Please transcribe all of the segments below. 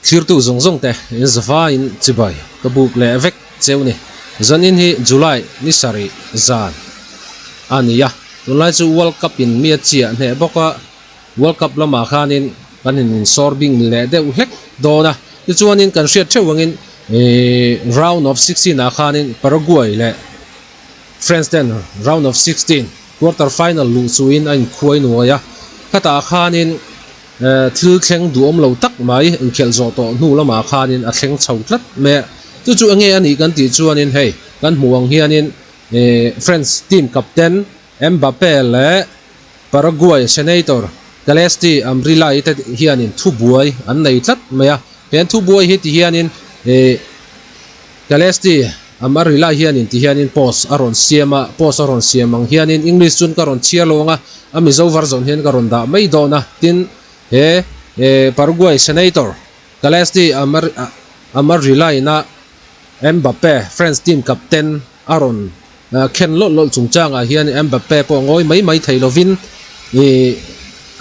thir tu zong zong te zava in chibai kabuk le vek cheu ni zanin hi July ni sari zan ania tunlai chu World Cup in mi chia ne boka World Cup lama khanin kanin sorbing le de uhlek dona ti chuanin kan hriat thewangin round of 16 a khanin Paraguay le France then round of 16 quarter final lu chuin an khuai nuaya kata khanin thil thleng duom lo tak mai in khel zo to nu lama khanin a thleng chho tlat me chu ange ani kan ti chuanin hei kan muang hianin France team captain Mbappe le Paraguay senator Galesti amrila ite hianin thu buai an nei tlat maya pen thu buai hi ti hianin Galesti amarila hianin ti hianin post aron siamang hianin English chun karon chialonga amizo varzon hian karon da mai dona tin Paraguay senator Galesti amarila ina Mbappe France team captain aron ken lol chungchanga hian Mbappe po ngoi mai thailovin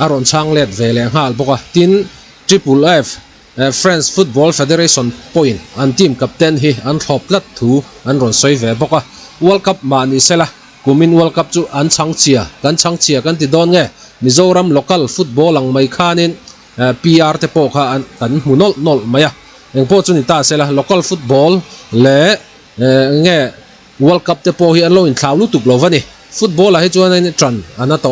aron changlet vele hal boka tin Triple F France Football Federation point an team captain hi an thoplat thu an ron soi ve boka World Cup mani sela kumin World Cup chu an changchia kan ti don nge Mizoram local football ang mai khanin PR te po kha an kan hunol maya eng po chu ni ta sela local football le nge World Cup te po hi an lo in thlau lu tuk lovani football a hi chuan an tran ana to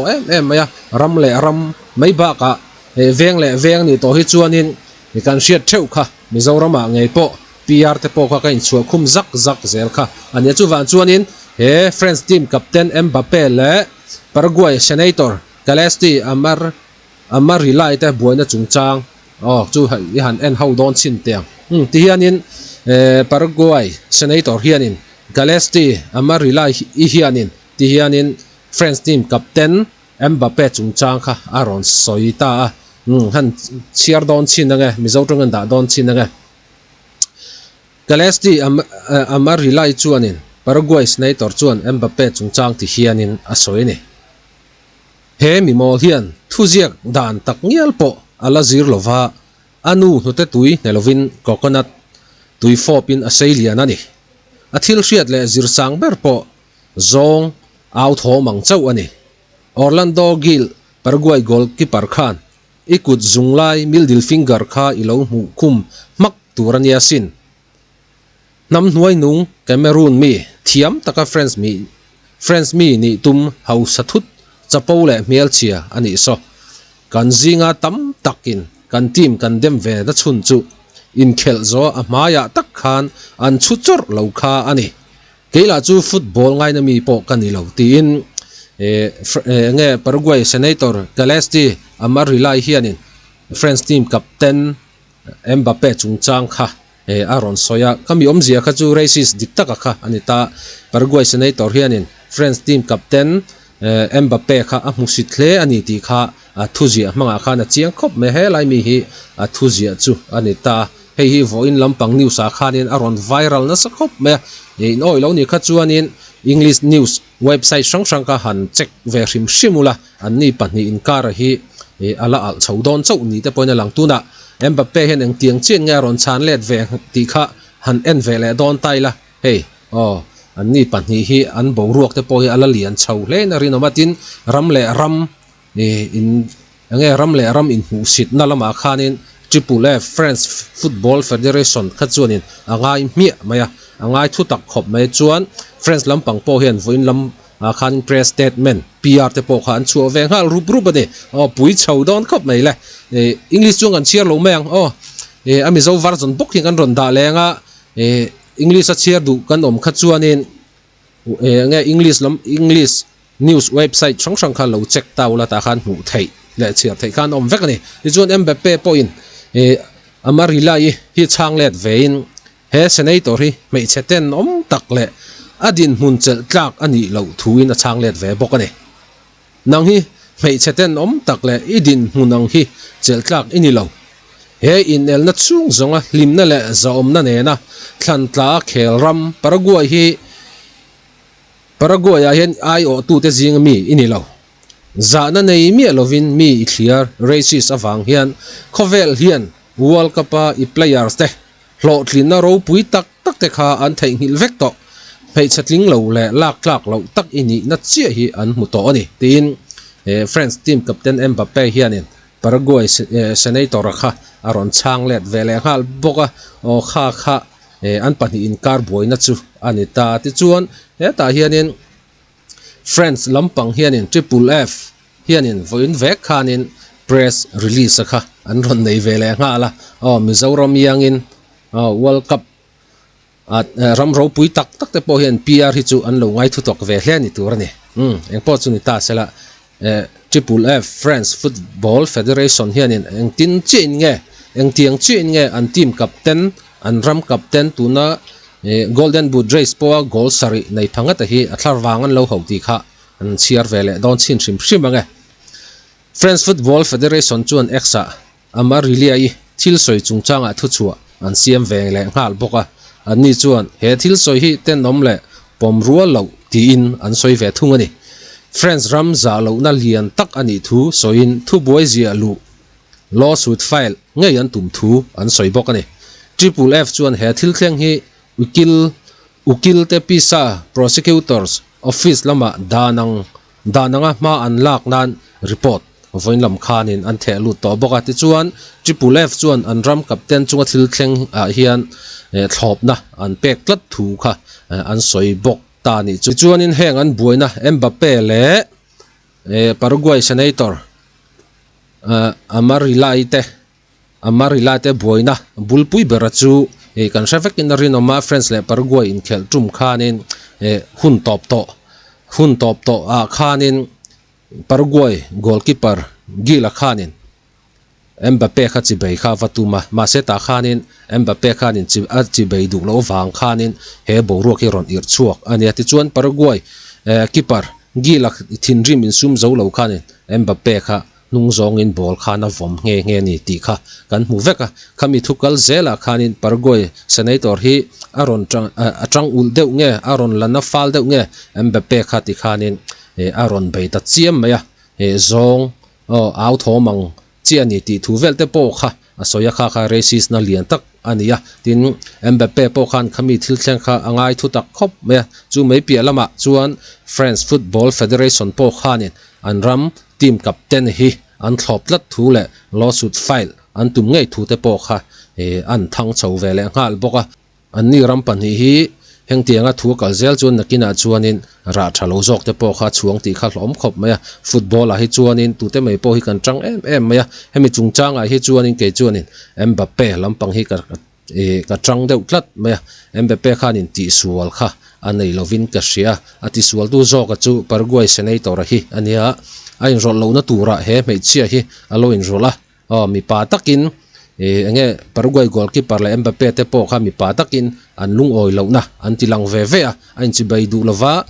maya ram mai ba ka veng ni to hi chuanin ni kan hriat theu kha Mizoram a ngei po PR te po kha ka in chua khum zak zel kha ania chu van chuanin he France team captain Mbappe le Paraguay senator Galesti amarila ite buaina chungchang chu hi han en ho don chin tiang ti hianin Paraguay senator hianin Galesti amarila hianin ti hianin France team captain Mbappe chungchang kha aron soita han chiar don chin nge Mizoram da don chin nge Galesti amarila chuanin Paraguay senator chuan Mbappe chungchang ti hianin asoini he mi mo hian thuziak dan tak ngial po ala zir lova anu hute tui nelovin coconut tui fopin Australia ani athil hriat le zir sang ber po zong out ho mang chau ani Orlando Gil Paraguay goalkeeper khan ikut zunglai middle finger kha ilo mu khum mak turania sin nam hnuai nung Cameroon mi thiam taka France mi ni tum hau sathut chapole melchia ani so kan zinga tam takin kan team kan dem ve da chun chu in khel zo a maya tak khan an chu chor lo kha ani keila chu football ngai na mi po kan ni lo tin nge Paraguay senator Galesti amarila hianin France team captain Mbappe chungchang kha aron soya kami omzia kha chu racist diktaka kha anita Paraguay senator hianin France team captain Mbappe kha a musit hle ani ti kha thuzia manga kha na chiang khop me he lai mi hi thuzia chu anita hei hi voin lampang news a khanin aron viral na sakhop me in oi lo ni kha chuanin English news website sang ka han check ve hrim hrimula anni pani in kar hi ala al chaudon chau ni te poina lang tuna Mbappe hen eng tiang chen nga ron chan let ve ti kha han en ve le don taila hei anni pani hi an bo ruak te po hi ala lian chau hle na rin omatin ram le ram in hu sit na lama khanin Triple F France Football Federation kha chuanin angai mi maya angai thu tak khop mai chuan France lampang po hian voin lam khan press statement PR te po khan chu veng hal rup ani pui chho don khop mai le English chung an chiar lo meng amizo varzon bok hi kan ron da lenga English a chiar du kan om kha chuanin nge English news website sang kha lo check taula ta khan hu thei le chiar thei khan om vek ani chuan Mbappe point amarila hi changlet vein he senator hi mei cheten om tak le adin hun chel tlak ani lo thuin a changlet ve bok ani nang hi mei cheten om tak le idin hunang hi chel tlak ini lo he in el na chung zonga limna le zaom na ne na thlan tla khel ram Paraguay a hian IO tu te jing mi ini lo za na nei mi lovin mi clear racist awang hian khovel hian World Cup I players te lo thlin na ro pui tak tak te kha an thei ngil vek to phei chatling lo le lak lo tak ini na chia hi an mu to ani tin France team captain Mbappe hianin Paraguay senator kha aron chang let vele hal boka o kha an pani in kar boy na chu ani ta ti chuan ta hianin France lampang hianin triple F hianin voin vek khanin press release kha an ron nei vele nga la Mizoram yangin World Cup at ram ro pui tak te po hian PR hi chu an lo ngai thu tok ve hlen ni tur ni eng po chu ni ta sela triple F France Football Federation hianin eng tin chin nge eng tiang chin nge an team captain an ram captain tuna golden boot race po goal sari nei phanga ta hi athlar wangan lo ho ti kha an chiar vele don chin shim nge France Football Federation chuan exa ama really ai thil soi chungchanga thu chua an siam vele ngal boka an ni chuan he thil soi hi ten nom le pom rual lo ti in an soi ve thung ani France ram za lo na lian tak ani thu soin thu boy zia lu lawsuit file ngai an tum thu an soi bok ani triple F chuan he thil thleng hi ukil te pisa prosecutors office lama dananga ma an lak nan report voin lam khanin an the lu to boka ti chuan triple F chuan an ram captain chunga thil thleng hian thlop na an pek tlat thu kha an soi bok ta ni chuan in heng an buina Mbappe le Paraguay senator amarilate buina bulpui berachu kan shafek in rin ma France le Paraguay in khel tum khanin hun top to khanin Paraguay goalkeeper Gila khanin Mbappe kha chi bei kha watuma ma seta khanin Mbappe khanin chi bei du lo wang khanin he bo ro ki ron ir chuak ania ti chuan Paraguay keeper Gila thin rim in sum zo lo khanin Mbappe kha nung zong in ball khana vom nge ni ti kha kan mu veka khami thukal zela khanin Paraguay senator hi aron atang ul deuh nge aron lana fal deuh nge Mbappe kha ti khanin aron bei ta chiam maya zong out homang chiani ti thu velte po kha asoya kha racist na lian tak ania tin Mbappe po khan khami thil thleng kha angai thu tak khop me chu mai pia lama chuan France Football Federation po khanin an ram team captain hi an thloplat thu le lawsuit file an tum ngei thu te po kha an thang chho vele ngal boka an ni ram pan hi heng tianga thu kal zel chuan nakina chuanin ra thalo jok te po kha chuang ti kha hlom khop maya football a hi chuanin tu te mai po hi kan tang em maya hemi chungchang a hi chuanin ke chuanin Mbappe lampang hi ka tang deuh tlat maya Mbappe khanin ti sual kha anei lovin ka ria ati sual tu jok a chu Paraguay senator hi ania ain rol lo na tura he mei chia hi aloin rola mi pa takin enge Paraguay goalkeeper le Mbappe te po kha mi pa takin an lung oi lo na an tilang ve a ain chi bai du lova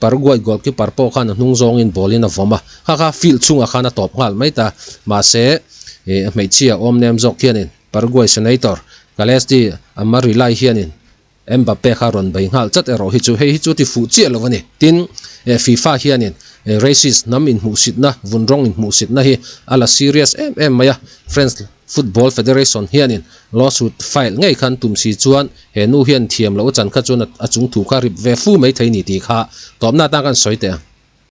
Paraguay goalkeeper po kha na hnung zong in bolin a voma kha field chunga khana top ngal mai ta ma se mei chia om nem jok hianin Paraguay senator Galesti amari lai hianin Mbappe kha ron bai ngal chat ero hi chu ti fu chi lo wani tin FIFA hianin racist namin musit na vunrong in musit na hi ala serious maya France Football Federation hianin lawsuit file ngai khan tum si chuan he nu hian thiam lo chan kha chun a chung thu kha rip ve fu mai thei ni ti kha topna ta kan soite